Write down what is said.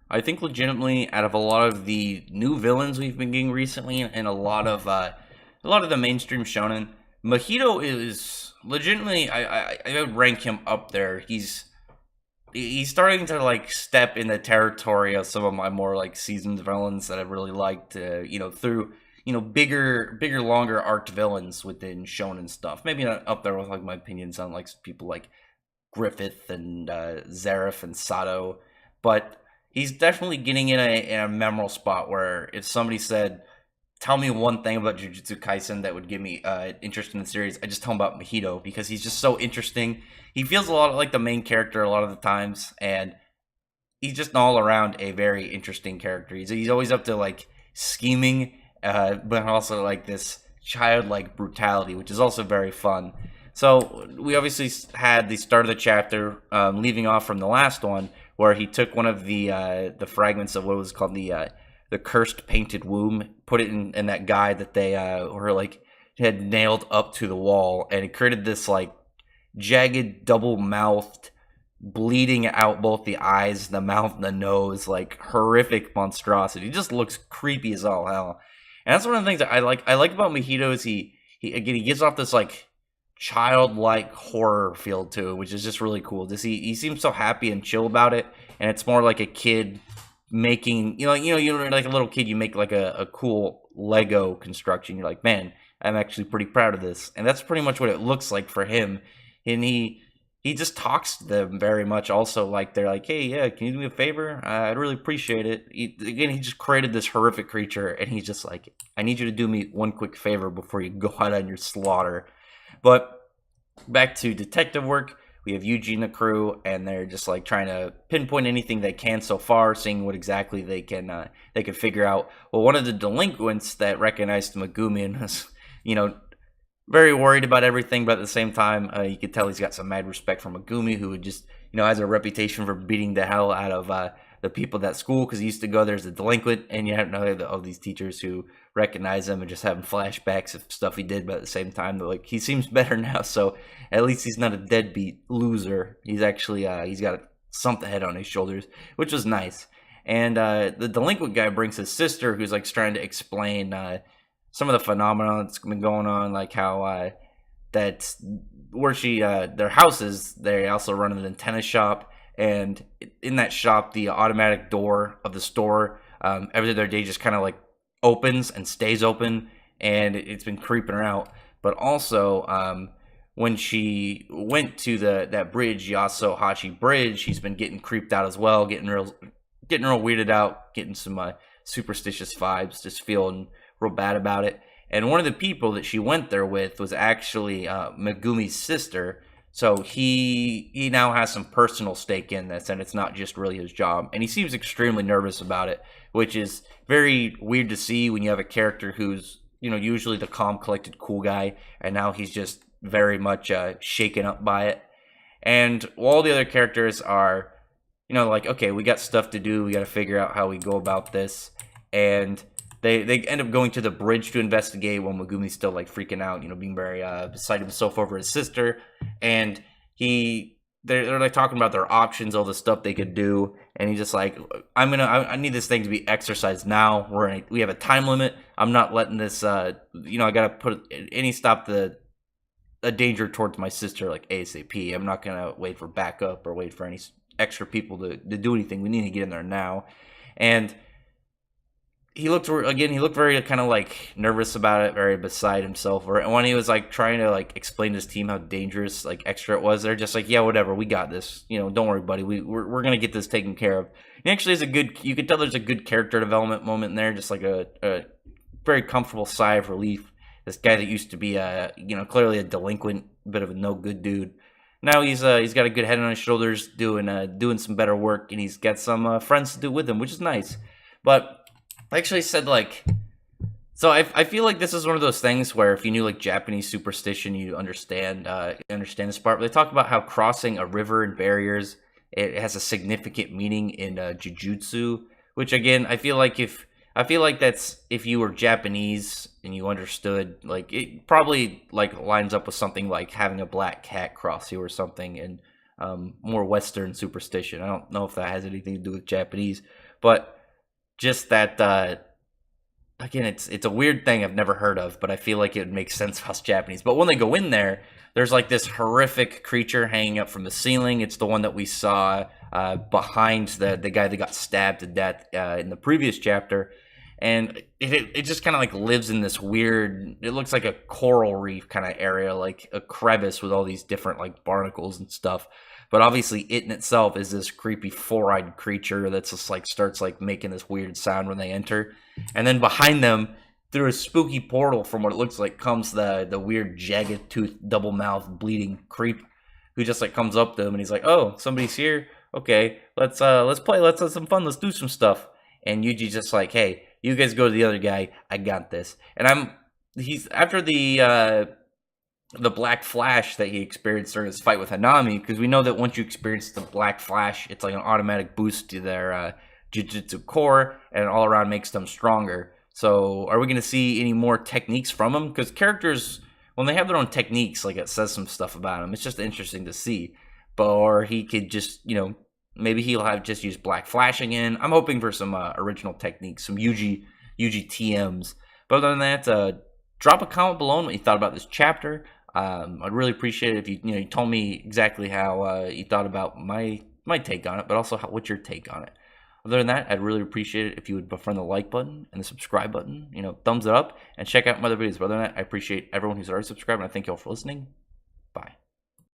I think legitimately, out of a lot of the new villains we've been getting recently, and a lot of the mainstream shonen, Mahito is legitimately. I would rank him up there. He's starting to like step in the territory of some of my more like seasoned villains that I've really liked. Through bigger, longer arc villains within shonen stuff. Maybe not up there with like my opinions on like people like Griffith and Zareth and Sato, but he's definitely getting in a memorable spot where if somebody said, "Tell me one thing about Jujutsu Kaisen that would give me interest in the series," I just tell him about Mahito because he's just so interesting. He feels a lot like the main character a lot of the times, and he's just all around a very interesting character. He's always up to like scheming, but also like this childlike brutality, which is also very fun. So we obviously had the start of the chapter, leaving off from the last one, where he took one of the fragments of what was called the cursed painted womb, put it in that guy that they were like had nailed up to the wall, and it created this like jagged, double mouthed, bleeding out both the eyes, the mouth, and the nose, like horrific monstrosity. It just looks creepy as all hell. And that's one of the things that I like. I like about Mojito is he gives off this like childlike horror feel to it, which is just really cool. Just he seems so happy and chill about it, and it's more like a kid making you're like a little kid, you make like a cool Lego construction. You're like, man, I'm actually pretty proud of this, and that's pretty much what it looks like for him. And he just talks to them very much also like they're like, hey, yeah, can you do me a favor? I'd really appreciate it. He just created this horrific creature, and he's just like, I need you to do me one quick favor before you go out on your slaughter. But back to detective work, we have Yuji and the crew, and they're just like trying to pinpoint anything they can so far, seeing what exactly they can figure out. Well, one of the delinquents that recognized Megumi was, very worried about everything, but at the same time, you could tell he's got some mad respect for Megumi, who would just, has a reputation for beating the hell out of the people at that school because he used to go there as a delinquent, and you have all these teachers who recognize him and just having flashbacks of stuff he did, but at the same time, they're like, he seems better now, so at least he's not a deadbeat loser. He's actually, he's got something head on his shoulders, which was nice. And the delinquent guy brings his sister, who's like trying to explain some of the phenomena that's been going on, like how that's where their houses, they also run an antenna shop, and in that shop, the automatic door of the store, every other day just kind of like opens and stays open, and it's been creeping her out. But also, when she went to that bridge, Yaso Hachi Bridge, she's been getting creeped out as well, getting real weirded out, getting some superstitious vibes, just feeling real bad about it. And one of the people that she went there with was actually Megumi's sister. So he now has some personal stake in this, and it's not just really his job. And he seems extremely nervous about it, which is very weird to see when you have a character who's, usually the calm, collected, cool guy, and now he's just very much shaken up by it. And all the other characters are, like, okay, we got stuff to do. We got to figure out how we go about this. And they end up going to the bridge to investigate while Megumi's still like freaking out, being very beside himself over his sister. And they're like talking about their options, all the stuff they could do, and he's just like, I need this thing to be exercised now. We have a time limit. I'm not letting this. I gotta put stop a danger towards my sister like ASAP. I'm not gonna wait for backup or wait for any extra people to do anything. We need to get in there now. And he looked very kind of like nervous about it, very beside himself. And when he was like trying to like explain to his team how dangerous like extra it was, they're just like, yeah, whatever, we got this. Don't worry, buddy. We're gonna get this taken care of. And actually, you could tell there's a good character development moment in there, just like a very comfortable sigh of relief. This guy that used to be clearly a delinquent, bit of a no good dude. Now he's got a good head on his shoulders, doing some better work, and he's got some friends to do with him, which is nice. But I actually said so I feel like this is one of those things where if you knew like Japanese superstition, you understand this part. But they talk about how crossing a river and barriers, it has a significant meaning in Jujutsu, which again I feel like that's if you were Japanese and you understood, like it probably like lines up with something like having a black cat cross you or something, and more Western superstition. I don't know if that has anything to do with Japanese. but just that again, it's a weird thing I've never heard of, but I feel like it would make sense for us Japanese. But when they go in there, there's like this horrific creature hanging up from the ceiling. It's the one that we saw behind the guy that got stabbed to death in the previous chapter. And it just kind of like lives in this weird, it looks like a coral reef kind of area, like a crevice with all these different like barnacles and stuff. But obviously it in itself is this creepy four-eyed creature that's just like starts like making this weird sound when they enter. And then behind them, through a spooky portal, from what it looks like, comes the weird jagged tooth, double mouth, bleeding creep who just like comes up to them and he's like, "Oh, somebody's here. Okay, let's play. Let's have some fun. Let's do some stuff." And Yuji's just like, "Hey, you guys go to the other guy. I got this." And he's after the Black Flash that he experienced during his fight with Hanami, because we know that once you experience the Black Flash, it's like an automatic boost to their Jujutsu core, and it all around makes them stronger. So are we going to see any more techniques from them? Because characters, when they have their own techniques, like it says some stuff about them, it's just interesting to see. But or he could just, maybe he'll have just use Black Flash again. I'm hoping for some original techniques, some Yuji TMs. But other than that, drop a comment below on what you thought about this chapter. I'd really appreciate it if you told me exactly how you thought about my take on it, but also what's your take on it. Other than that, I'd really appreciate it if you would befriend the like button and the subscribe button, thumbs it up, and check out my other videos. But other than that, I appreciate everyone who's already subscribed, and I thank you all for listening.